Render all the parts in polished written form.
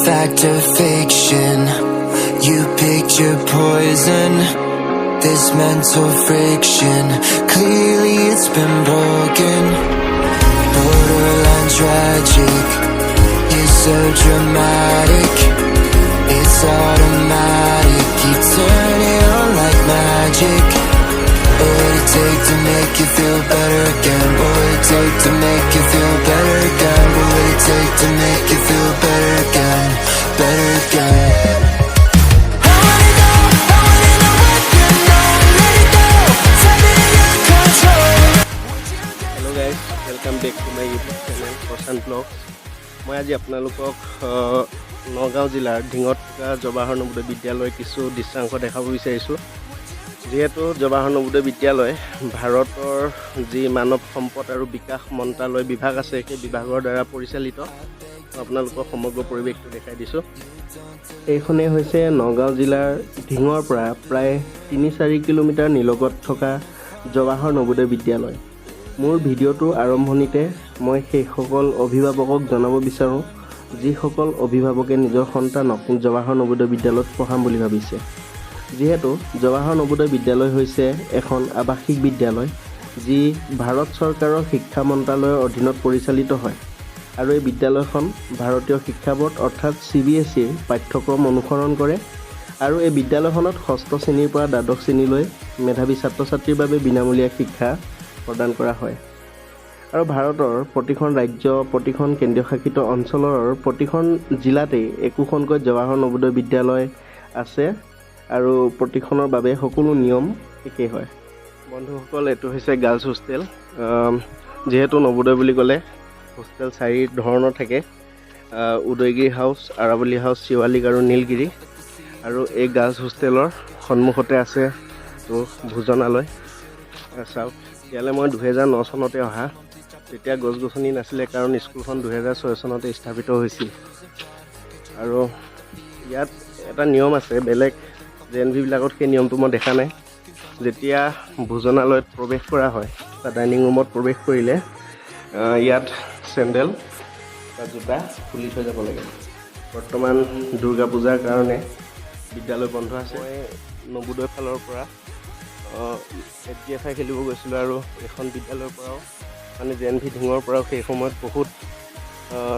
fact or fiction. You picture poison, this mental friction. Clearly it's been broken. Borderline tragic. You're so dramatic. It's automatic. You turn it on like magic. What would it take to make you feel better again? What would it take to make you feel better again? What would it take to make you feel better again? Better again. I wanna know what you know. Let it go. Tell me your control. Hello guys, welcome back to my YouTube channel Assam Vlog. মই আজি আপোনালোকক নগাঁও জিলাৰ ঢিঙত থকা জৱাহৰ নৱোদয় বিদ্যালয়ৰ কিছু দৃশ্যাংশ দেখাব বিচাৰিছোঁ। যেহেতু জৱাহৰ নৱোদয় বিদ্যালয় ভাৰতৰ যি মানৱ সম্পদ আৰু বিকাশ মন্ত্ৰালয় বিভাগ আছে সেই বিভাগৰ দ্বাৰা পৰিচালিত। আপোনালোকক সমগ্ৰ পৰিৱেশটো দেখাই দিছোঁ। এইখনেই হৈছে নগাঁও জিলাৰ ঢিঙৰ পৰা প্ৰায় ৩-৪ কিলোমিটাৰ নিলগত থকা জৱাহৰ নৱোদয় বিদ্যালয়। মোৰ ভিডিঅ'টোৰ আৰম্ভণিতে মই সেইসকল অভিভাৱকক জনাব বিচাৰোঁ যিসকল অভিভাৱকে নিজৰ সন্তানক জৱাহৰ নৱোদয় বিদ্যালয়ত পঢ়াম বুলি ভাবিছে। যিহেতু জৱাহৰ নৱোদয় বিদ্যালয় হৈছে এখন আৱাসিক বিদ্যালয় যি ভাৰত চৰকাৰৰ শিক্ষা মন্ত্ৰালয়ৰ অধীনত পৰিচালিত হয় আৰু এই বিদ্যালয়খন ভাৰতীয় শিক্ষা বোৰ্ড অৰ্থাৎ CBSEৰ পাঠ্যক্ৰম অনুসৰণ কৰে আৰু এই বিদ্যালয়খনত 6ষ্ঠ শ্ৰেণীৰ পৰা দ্বাদশ শ্ৰেণীলৈ মেধাৱী ছাত্ৰ ছাত্ৰীৰ বাবে বিনামূলীয়া শিক্ষা প্ৰদান কৰা হয়। আৰু ভাৰতৰ প্ৰতিখন ৰাজ্য প্ৰতিখন কেন্দ্ৰীয় শাসিত অঞ্চলৰ প্ৰতিখন জিলাতেই একোখনকৈ জৱাহৰ নৱোদয় বিদ্যালয় আছে আৰু প্ৰতিখনৰ বাবে সকলো নিয়ম একেই হয়। বন্ধুসকল, এইটো হৈছে গাৰ্লছ হোষ্টেল। যিহেতু নৱোদয় বুলি ক'লে হোষ্টেল 4 ধৰণৰ থাকে: উদয়গিৰি হাউচ, আৰাৱলী হাউচ, শিৱালিক আৰু নীলগিৰি। আৰু এই গাৰ্লছ হোষ্টেলৰ সন্মুখতে আছে তো ভোজনালয়। চাওক, ইয়ালৈ মই 2009 চনতে অহা। তেতিয়া গছ গছনি নাছিলে কাৰণ স্কুলখন 2006 চনতে স্থাপিত হৈছিল। আৰু ইয়াত এটা নিয়ম আছে, বেলেগ JNV-বিলাকত সেই নিয়মটো মই দেখা নাই। যেতিয়া ভোজনালয়ত প্ৰৱেশ কৰা হয় বা ডাইনিং ৰুমত প্ৰৱেশ কৰিলে ইয়াত চেণ্ডেল বা জোতা খুলি থৈ যাব লাগে। বৰ্তমান দুৰ্গা পূজাৰ কাৰণে বিদ্যালয় বন্ধ আছে। মই নৱোদয় ফালৰ পৰা HDFI খেলিব গৈছিলোঁ আৰু এখন বিদ্যালয়ৰ পৰাও মানে JNV ঢিঙৰ পৰাও সেই সময়ত বহুত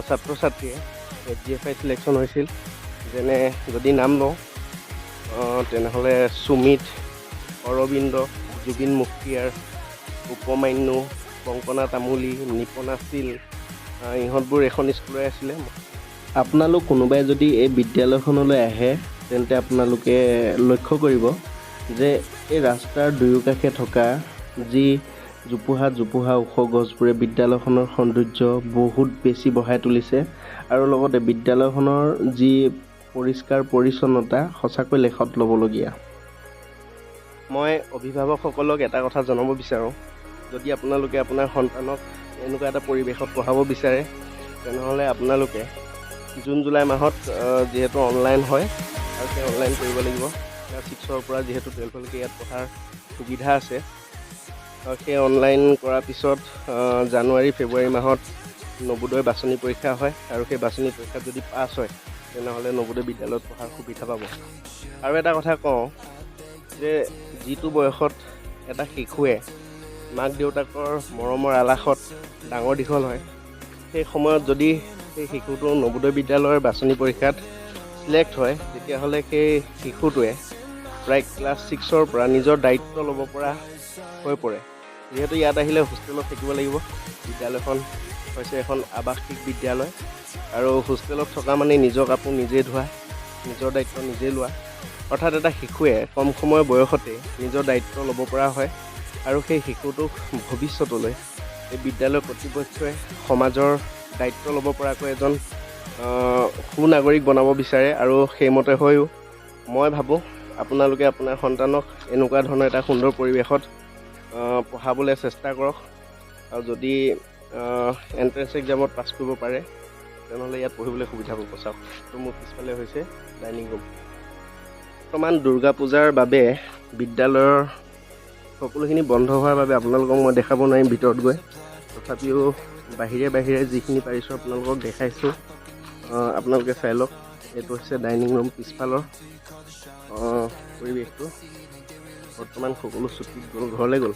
ছাত্ৰ ছাত্ৰীয়ে HDFI চিলেকশ্যন হৈছিল। যেনে যদি নাম লওঁ তেনেহ'লে সুমিত, অৰবিন্দ, জুবিন মুখতিয়াৰ, উপমান্যু, কংকনা তামুলী, নিপনা শীল, ইহঁতবোৰ এখন স্কুলৰে আছিলে। আপোনালোক কোনোবাই যদি এই বিদ্যালয়খনলৈ আহে তেন্তে আপোনালোকে লক্ষ্য কৰিব যে এই ৰাস্তাৰ দুয়োকাষে থকা যি জোপোহা ওখ গছবোৰে বিদ্যালয়খনৰ সৌন্দৰ্য বহুত বেছি বঢ়াই তুলিছে আৰু লগতে বিদ্যালয়খনৰ যি পৰিষ্কাৰ পৰিচ্ছন্নতা সঁচাকৈ লেখত ল'বলগীয়া। মই অভিভাৱকসকলক এটা কথা জনাব বিচাৰোঁ, যদি আপোনালোকে আপোনাৰ সন্তানক এনেকুৱা এটা পৰিৱেশত পঢ়াব বিচাৰে তেনেহ'লে আপোনালোকে জুন জুলাই মাহত যিহেতু অনলাইন হয় আৰু সেই অনলাইন কৰিব লাগিব। ক্লাছ 6ৰ পৰা যিহেতু 12লৈকে ইয়াত পঢ়াৰ সুবিধা আছে। সেই অনলাইন কৰাৰ পিছত জানুৱাৰী ফেব্ৰুৱাৰী মাহত নৱোদয় বাছনি পৰীক্ষা হয় আৰু সেই বাছনি পৰীক্ষাত যদি পাছ হয় তেনেহ'লে নৱোদয় বিদ্যালয়ত পঢ়াৰ সুবিধা পাব। আৰু এটা কথা কওঁ যে যিটো বয়সত এটা শিশুৱে মাক দেউতাকৰ মৰমৰ আলাসত ডাঙৰ দীঘল হয়, সেই সময়ত যদি সেই শিশুটো নৱোদয় বিদ্যালয়ৰ বাছনি পৰীক্ষাত চিলেক্ট হয় তেতিয়াহ'লে সেই শিশুটোৱে প্ৰায় ক্লাছ 6ৰ পৰা নিজৰ দায়িত্ব ল'ব পৰা হৈ পৰে। যিহেতু ইয়াত আহিলে হোষ্টেলত থাকিব লাগিব। বিদ্যালয়খন হৈছে এখন আৱাসিক বিদ্যালয় আৰু হোষ্টেলত থকা মানে নিজৰ কাপোৰ নিজে ধোৱা, নিজৰ দায়িত্ব নিজে লোৱা। অৰ্থাৎ এটা শিশুৱে কম সময় বয়সতে নিজৰ দায়িত্ব ল'ব পৰা হয় আৰু সেই শিশুটোক ভৱিষ্যতলৈ এই বিদ্যালয় কৰ্তৃপক্ষই সমাজৰ দায়িত্ব ল'ব পৰাকৈ এজন সুনাগৰিক বনাব বিচাৰে। আৰু সেইমতে হৈও মই ভাবোঁ আপোনালোকে আপোনাৰ সন্তানক এনেকুৱা ধৰণৰ এটা সুন্দৰ পৰিৱেশত পঢ়াবলৈ চেষ্টা কৰক। আৰু যদি এণ্ট্ৰেঞ্চ এক্সামত পাছ কৰিব পাৰে তেনেহ'লে ইয়াত পঢ়িবলৈ সুবিধা পাব। চাওক, তো মোৰ পিছফালে হৈছে ডাইনিং ৰুম। বৰ্তমান দুৰ্গা পূজাৰ বাবে বিদ্যালয়ৰ সকলোখিনি বন্ধ হোৱাৰ বাবে আপোনালোকক মই দেখাব নোৱাৰিম ভিতৰত গৈ। তথাপিও বাহিৰে বাহিৰে যিখিনি পাৰিছোঁ আপোনালোকক দেখাইছোঁ, আপোনালোকে চাই লওক। এইটো হৈছে ডাইনিং ৰুম পিছফালৰ পৰিৱেশটো। বৰ্তমান সকলো ছুটিত গ'ল, ঘৰলৈ গ'ল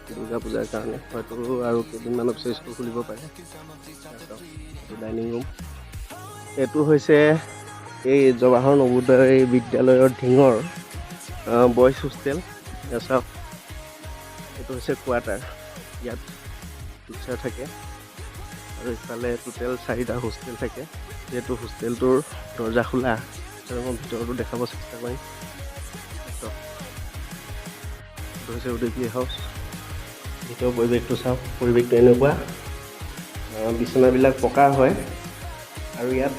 দুৰ্গা পূজাৰ কাৰণে। হয়তো আৰু কেইদিনমানৰ পিছত স্কুল খুলিব পাৰে। এইটো ডাইনিং ৰুম। এইটো হৈছে এই জৱাহৰ নৱোদয় বিদ্যালয়ৰ ধিঙৰ বইজ হোষ্টেল। চাওক, এইটো হৈছে কোৱাৰ্টাৰ। ইয়াত টিচাৰ থাকে আৰু ইফালে টোটেল 4টা হোষ্টেল থাকে। যিহেতু হোষ্টেলটোৰ দৰ্জা খোলা আৰু মই ভিতৰতো দেখাব চেষ্টা কৰিম। এইটো হৈছে উদয়গিৰি হাউচ। ভিতৰৰ পৰিৱেশটো চাওক, পৰিৱেশটো এনেকুৱা। বিচনাবিলাক পকা হয় আৰু ইয়াত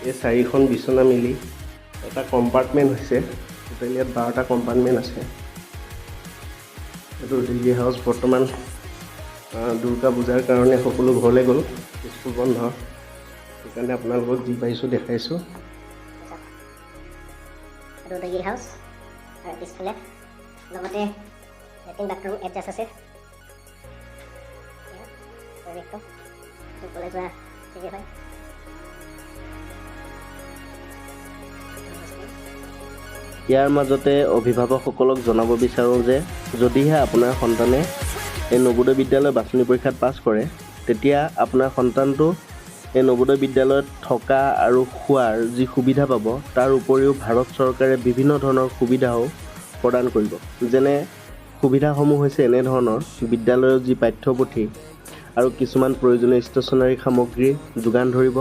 এই 4খন বিচনা মিলি এটা কম্পাৰ্টমেণ্ট হৈছে। টোটেল ইয়াত 12টা কম্পাৰ্টমেণ্ট আছে। এইটো উদয়গিৰি হাউচ। বৰ্তমান দুৰ্গা পূজাৰ কাৰণে সকলো ঘৰলৈ গ'ল, স্কুল বন্ধ। সেইকাৰণে আপোনালোকক যি পাৰিছোঁ দেখাইছোঁ। উদয়গিৰি হাউচ আৰু পিছফালে লগতে লেট্ৰিন বাথৰুম এডজাষ্ট আছে। পৰিৱেশটো কলেজ যোৱা ঠিকেই হয়। ইয়াৰ মাজতে অভিভাৱকসকলক জনাব বিচাৰোঁ যে যদিহে আপোনাৰ সন্তানে এই নৱোদয় বিদ্যালয় বাছনি পৰীক্ষাত পাছ কৰে, তেতিয়া আপোনাৰ সন্তানটো এই নৱোদয় বিদ্যালয়ত থকা আৰু খোৱাৰ যি সুবিধা পাব, তাৰ উপৰিও ভাৰত চৰকাৰে বিভিন্ন ধৰণৰ সুবিধাও প্ৰদান কৰিব। যেনে সুবিধাসমূহ হৈছে এনেধৰণৰ: বিদ্যালয়ৰ যি পাঠ্যপুথি আৰু কিছুমান প্ৰয়োজনীয় ষ্টেচনাৰী সামগ্ৰী যোগান ধৰিব।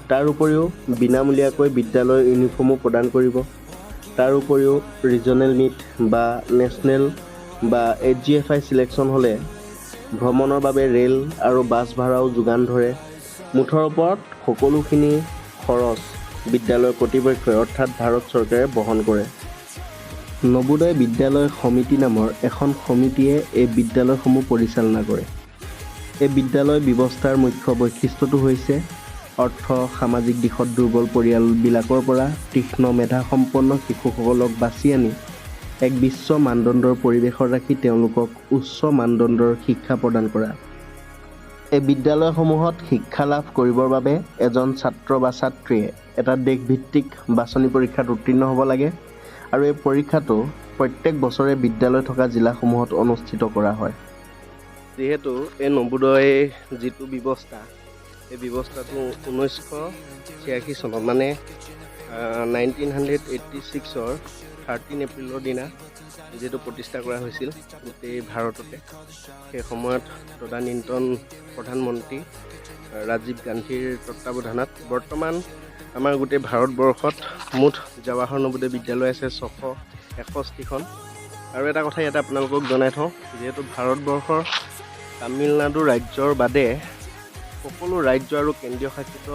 তাৰ উপৰিও বিনামূলীয়াকৈ বিদ্যালয়ৰ ইউনিফৰ্মো প্ৰদান কৰিব। তাৰ উপৰিও ৰিজনেল মিট বা নেশ্যনেল বা HGFI চিলেকশ্যন হ'লে ভ্ৰমণৰ বাবে ৰেল আৰু বাছ ভাড়াও যোগান ধৰে। মুঠৰ ওপৰত সকলোখিনি খৰচ বিদ্যালয়ৰ কৰ্তৃপক্ষই অৰ্থাৎ ভাৰত চৰকাৰে বহন কৰে। নৱোদয় বিদ্যালয় সমিতি নামৰ এখন সমিতিয়ে এই বিদ্যালয়সমূহ পৰিচালনা কৰে। এই বিদ্যালয় ব্যৱস্থাৰ মুখ্য বৈশিষ্ট্যটো হৈছে অৰ্থ সামাজিক দিশত দুৰ্বল পৰিয়ালবিলাকৰ পৰা তীক্ষ্ণ মেধাসম্পন্ন শিশুসকলক বাছি আনি এক বিশ্ব মানদণ্ডৰ পৰিৱেশত ৰাখি তেওঁলোকক উচ্চ মানদণ্ডৰ শিক্ষা প্ৰদান কৰা। এই বিদ্যালয়সমূহত শিক্ষা লাভ কৰিবৰ বাবে এজন ছাত্ৰ বা ছাত্ৰীয়ে এটা দেশভিত্তিক বাছনি পৰীক্ষাত উত্তীৰ্ণ হ'ব লাগে আৰু এই পৰীক্ষাটো প্ৰত্যেক বছৰে বিদ্যালয় থকা জিলাসমূহত অনুষ্ঠিত কৰা হয়। যিহেতু এই নৱোদয় যিটো ব্যৱস্থা, এই ব্যৱস্থাটো 1986 চনত মানে 1986ৰ 13 এপ্ৰিলৰ দিনা যিহেতু প্ৰতিষ্ঠা কৰা হৈছিল গোটেই ভাৰততে। সেই সময়ত তদানীন্তন প্ৰধানমন্ত্ৰী ৰাজীৱ গান্ধীৰ তত্বাৱধানত বৰ্তমান আমাৰ গোটেই ভাৰতবৰ্ষত মুঠ জৱাহৰ নৱোদয় বিদ্যালয় আছে 661খন। আৰু এটা কথা ইয়াতে আপোনালোকক জনাই থওঁ, যিহেতু ভাৰতবৰ্ষৰ তামিলনাডু ৰাজ্যৰ বাদে সকলো ৰাজ্য আৰু কেন্দ্ৰীয় শাসিত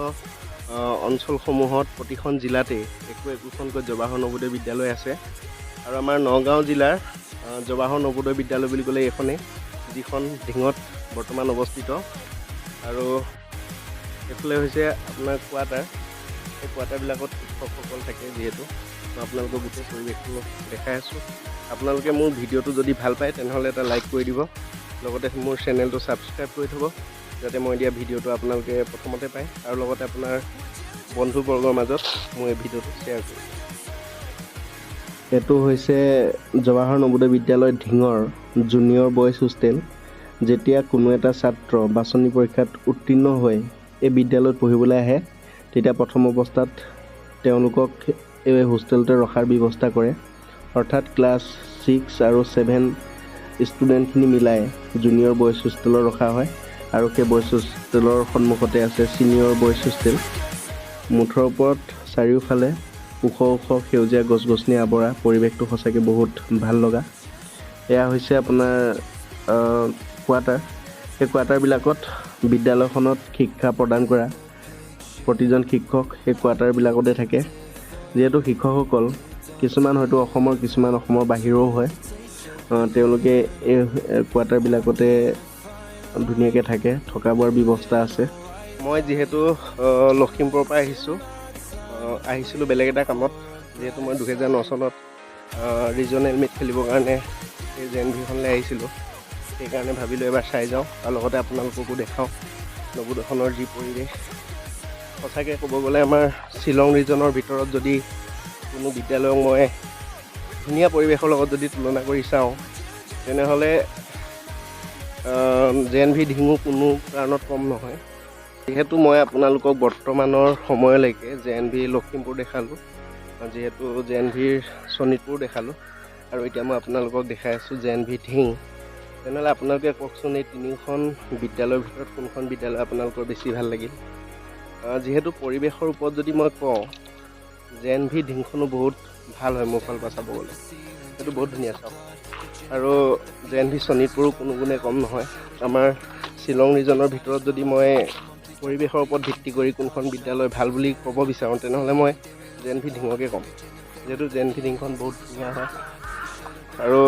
অঞ্চলসমূহত প্ৰতিখন জিলাতেই একোখনকৈ জৱাহৰ নৱোদয় বিদ্যালয় আছে। আৰু আমাৰ নগাঁও জিলাৰ জৱাহৰ নৱোদয় বিদ্যালয় বুলি ক'লে এইখনেই, যিখন ধিঙত বৰ্তমান অৱস্থিত। আৰু এইফালে হৈছে আপোনাৰ কোৱাৰ্টাৰ। এই কোৱাৰ্টাৰবিলাকত শিক্ষকসকল থাকে। যিহেতু মই আপোনালোকক গোটেই পৰিৱেশটো দেখাই আছোঁ। আপোনালোকে মোৰ ভিডিঅ'টো যদি ভাল পায় তেনেহ'লে এটা লাইক কৰি দিব, লগতে মোৰ চেনেলটো ছাবস্ক্ৰাইব কৰি থ'ব, যাতে মই দিয়া ভিডিঅ'টো আপোনালোকে প্ৰথমতে পায়, আৰু লগতে আপোনাৰ বন্ধুবৰ্গৰ মাজত মই এই ভিডিঅ'টো শ্বেয়াৰ কৰিম। এইটো হৈছে জৱাহৰ নৱোদয় বিদ্যালয় ধিঙৰ জুনিয়ৰ বইজ হোষ্টেল। যেতিয়া কোনো এটা ছাত্ৰ বাছনি পৰীক্ষাত উত্তীৰ্ণ হৈ এই বিদ্যালয়ত পঢ়িবলৈ আহে, তেতিয়া প্ৰথম অৱস্থাত তেওঁলোকক এই হোষ্টেলতে ৰখাৰ ব্যৱস্থা কৰে। অৰ্থাৎ ক্লাছ 6 আৰু 7 ষ্টুডেণ্টখিনি মিলাই জুনিয়ৰ বইজ হোষ্টেলত ৰখা হয়। আৰু সেই বইজ হোষ্টেলৰ সন্মুখতে আছে ছিনিয়ৰ বইজ হোষ্টেল। মুঠৰ ওপৰত চাৰিওফালে ওখ ওখ সেউজীয়া গছ গছনি আৱৰা, পৰিৱেশটো সঁচাকৈ বহুত ভাল লগা। এয়া হৈছে আপোনাৰ কোৱাৰ্টাৰ। এই কোৱাৰ্টাৰবিলাকত বিদ্যালয়খনত শিক্ষা প্ৰদান কৰা প্ৰতিজন শিক্ষক এই কোৱাৰ্টাৰবিলাকতে থাকে। যিহেতু শিক্ষকসকল কিছুমান হয়তো অসমৰ, কিছুমান অসমৰ বাহিৰৰো হয়, তেওঁলোকে এই কোৱাৰ্টাৰবিলাকতে ধুনীয়াকৈ থাকে, থকা বোৱাৰ ব্যৱস্থা আছে। মই যিহেতু লখিমপুৰৰ পৰা আহিছিলোঁ বেলেগ এটা কামত। যিহেতু মই 2009 চনত ৰিজনেল মিট খেলিবৰ কাৰণে এই JNVখনলৈ আহিছিলোঁ, সেইকাৰণে ভাবিলোঁ এবাৰ চাই যাওঁ আৰু লগতে আপোনালোককো দেখাওঁ নৱোদয়খনৰ যি পৰিৱেশ। সঁচাকৈ ক'ব গ'লে আমাৰ শ্বিলং ৰিজনৰ ভিতৰত যদি কোনো বিদ্যালয়ক মই ধুনীয়া পৰিৱেশৰ লগত যদি তুলনা কৰি চাওঁ তেনেহ'লে JNV ধিঙো কোনো কাৰণত কম নহয়। যিহেতু মই আপোনালোকক বৰ্তমানৰ সময়লৈকে JNV লখিমপুৰ দেখালোঁ, যিহেতু JNV শোণিতপুৰ দেখালোঁ, আৰু এতিয়া মই আপোনালোকক দেখাই আছোঁ JNV ধিং। তেনেহ'লে আপোনালোকে কওকচোন এই তিনিখন বিদ্যালয়ৰ ভিতৰত কোনখন বিদ্যালয় আপোনালোকৰ বেছি ভাল লাগিল? যিহেতু পৰিৱেশৰ ওপৰত যদি মই কওঁ JNV ধিংখনো বহুত ভাল হয় মোৰ ফালৰ পৰা চাব গ'লে, সেইটো বহুত ধুনীয়া চাওক। আৰু JNV শোণিতপুৰো কোনো গুণে কম নহয়। আমাৰ শ্বিলং ৰিজনৰ ভিতৰত যদি মই পৰিৱেশৰ ওপৰত ভিত্তি কৰি কোনখন বিদ্যালয় ভাল বুলি ক'ব বিচাৰোঁ তেনেহ'লে মই JNV ধিঙকে ক'ম, যিহেতু JNV ধিংখন বহুত ধুনীয়া হয়। আৰু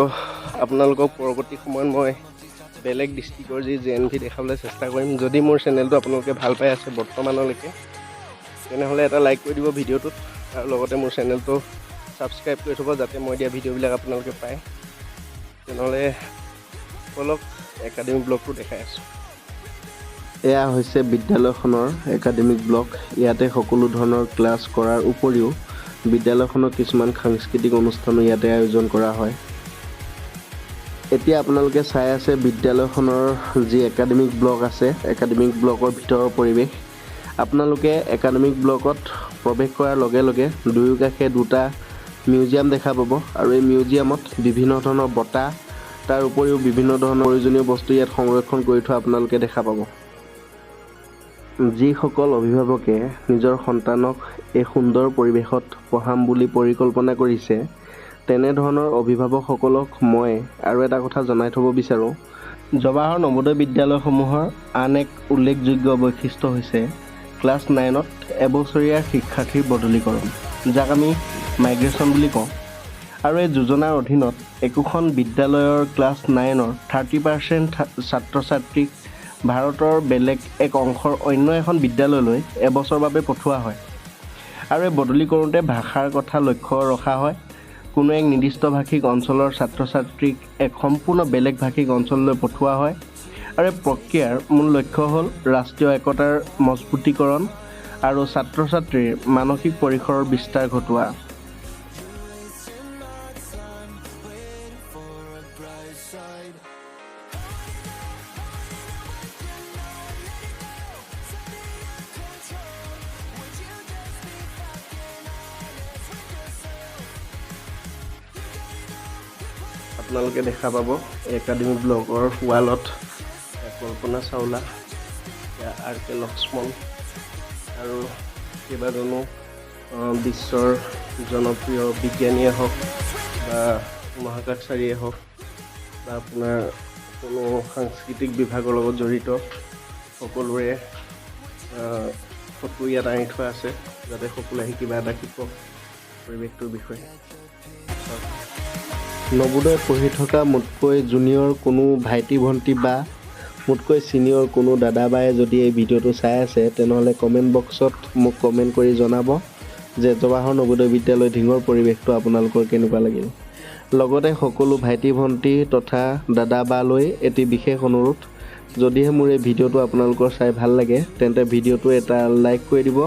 আপোনালোকক পৰৱৰ্তী সময়ত মই বেলেগ ডিষ্ট্ৰিক্টৰ যি JNV দেখাবলৈ চেষ্টা কৰিম। যদি মোৰ চেনেলটো আপোনালোকে ভাল পাই আছে বৰ্তমানলৈকে তেনেহ'লে এটা লাইক কৰি দিব ভিডিঅ'টোত, আৰু লগতে মোৰ চেনেলটো ছাবস্ক্ৰাইব কৰি থ'ব যাতে মই দিয়া ভিডিঅ'বিলাক আপোনালোকে পায়। তেনেহ'লে অলপ একাডেমিক ব্লগটো দেখাই আছোঁ। এয়া হৈছে বিদ্যালয়খনৰ একাডেমিক ব্লগ। ইয়াতে সকলো ধৰণৰ ক্লাছ কৰাৰ উপৰিও বিদ্যালয়খনৰ কিছুমান সাংস্কৃতিক অনুষ্ঠানো ইয়াতে আয়োজন কৰা হয়। এতিয়া আপোনালোকে চাই আছে বিদ্যালয়খনৰ যি একাডেমিক ব্লক আছে, একাডেমিক ব্লকৰ ভিতৰৰ পৰিৱেশ। আপোনালোকে একাডেমিক ব্লকত প্ৰৱেশ কৰাৰ লগে লগে দুয়োকাষে দুটা মিউজিয়াম দেখা পাব, আৰু এই মিউজিয়ামত বিভিন্ন ধৰণৰ বঁটা, তাৰ উপৰিও বিভিন্ন ধৰণৰ প্ৰয়োজনীয় বস্তু ইয়াত সংৰক্ষণ কৰি থোৱা আপোনালোকে দেখা পাব। যিসকল অভিভাৱকে নিজৰ সন্তানক এই সুন্দৰ পৰিৱেশত পঢ়াম বুলি পৰিকল্পনা কৰিছে তেনেধৰণৰ অভিভাৱকসকলক মই আৰু এটা কথা জনাই থ'ব বিচাৰোঁ। জৱাহৰ নৱোদয় বিদ্যালয়সমূহৰ আন এক উল্লেখযোগ্য বৈশিষ্ট্য হৈছে ক্লাছ 9ত এবছৰীয়া শিক্ষাৰ্থীৰ বদলীকৰণ, যাক আমি মাইগ্ৰেশ্যন বুলি কওঁ। আৰু এই যোজনাৰ অধীনত একোখন বিদ্যালয়ৰ ক্লাছ 9ৰ 30% ছাত্ৰ ছাত্ৰীক ভাৰতৰ বেলেগ এক অংশৰ অন্য এখন বিদ্যালয়লৈ এবছৰৰ বাবে পঠোৱা হয়। আৰু এই বদলি কৰোঁতে ভাষাৰ কথা লক্ষ্য ৰখা হয়। কোনো এক নিৰ্দিষ্ট ভাষিক অঞ্চলৰ ছাত্ৰ ছাত্ৰীক এক সম্পূৰ্ণ বেলেগ ভাষিক অঞ্চললৈ পঠোৱা হয়। আৰু এই প্ৰক্ৰিয়াৰ মূল লক্ষ্য হ'ল ৰাষ্ট্ৰীয় একতাৰ মজবুতীকৰণ আৰু ছাত্ৰ ছাত্ৰীৰ মানসিক পৰিসৰৰ বিস্তাৰ ঘটোৱা। আপোনালোকে দেখা পাব একাডেমিক ব্লকৰ ৱালত কল্পনা চাওলা, RK লক্ষ্মণ আৰু কেইবাজনো বিশ্বৰ জনপ্ৰিয় বিজ্ঞানীয়ে হওক বা মহাকাশচাৰীয়ে হওক বা আপোনাৰ কোনো সাংস্কৃতিক বিভাগৰ লগত জড়িত সকলোৰে ফটো ইয়াত আনি থোৱা আছে, যাতে সকলোৱে আহি কিবা এটা শিকক পৰিৱেশটোৰ বিষয়ে। নৱোদয় পঢ়ি থকা মোতকৈ জুনিয়ৰ কোনো ভাইটি ভণ্টি বা মোতকৈ ছিনিয়ৰ কোনো দাদা বায়ে যদি এই ভিডিঅ'টো চাই আছে তেনেহ'লে কমেণ্ট বক্সত মোক কমেণ্ট কৰি জনাব যে জৱাহৰ নৱোদয় বিদ্যালয় ধিঙৰ পৰিৱেশটো আপোনালোকৰ কেনেকুৱা লাগিল। লগতে সকলো ভাইটি ভণ্টি তথা দাদা বালৈ এটি বিশেষ অনুৰোধ, যদিহে মোৰ এই ভিডিঅ'টো আপোনালোকৰ চাই ভাল লাগে তেন্তে ভিডিঅ'টো এটা লাইক কৰি দিব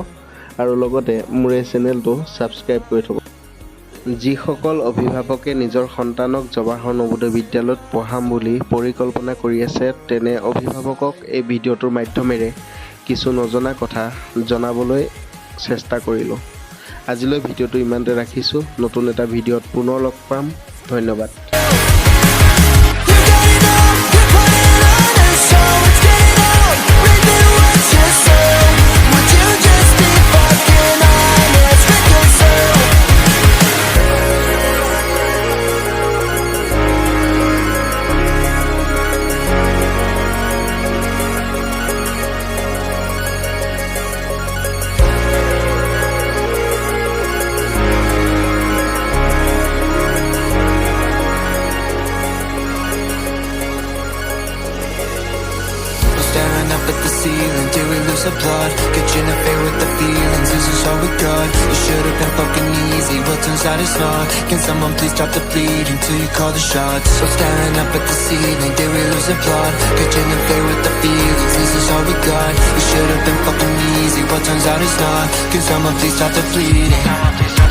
আৰু লগতে মোৰ এই চেনেলটো ছাবস্ক্ৰাইব কৰি থ'ব। যিসকল অভিভাৱকে নিজৰ সন্তানক জৱাহৰ নৱোদয় বিদ্যালয়ত পঢ়াম বুলি পৰিকল্পনা কৰি আছে তেনে অভিভাৱকক এই ভিডিঅ'টোৰ মাধ্যমেৰে কিছু নজনা কথা জনাবলৈ চেষ্টা কৰিলোঁ। আজিলৈ ভিডিঅ'টো ইমানতে ৰাখিছোঁ। নতুন এটা ভিডিঅ'ত পুনৰ লগ পাম। ধন্যবাদ। ceiling? Did we lose the blood? Could you interfere with the feelings? Is this all we got? It should have been fucking easy, well turns out it's not. Can someone please stop the bleeding till you call the shots? So staring up at the ceiling, did we lose the plot? Could you interfere with the feelings? Is this all we got? It should have been fucking easy, well turns out it's not. Can someone please stop the bleeding?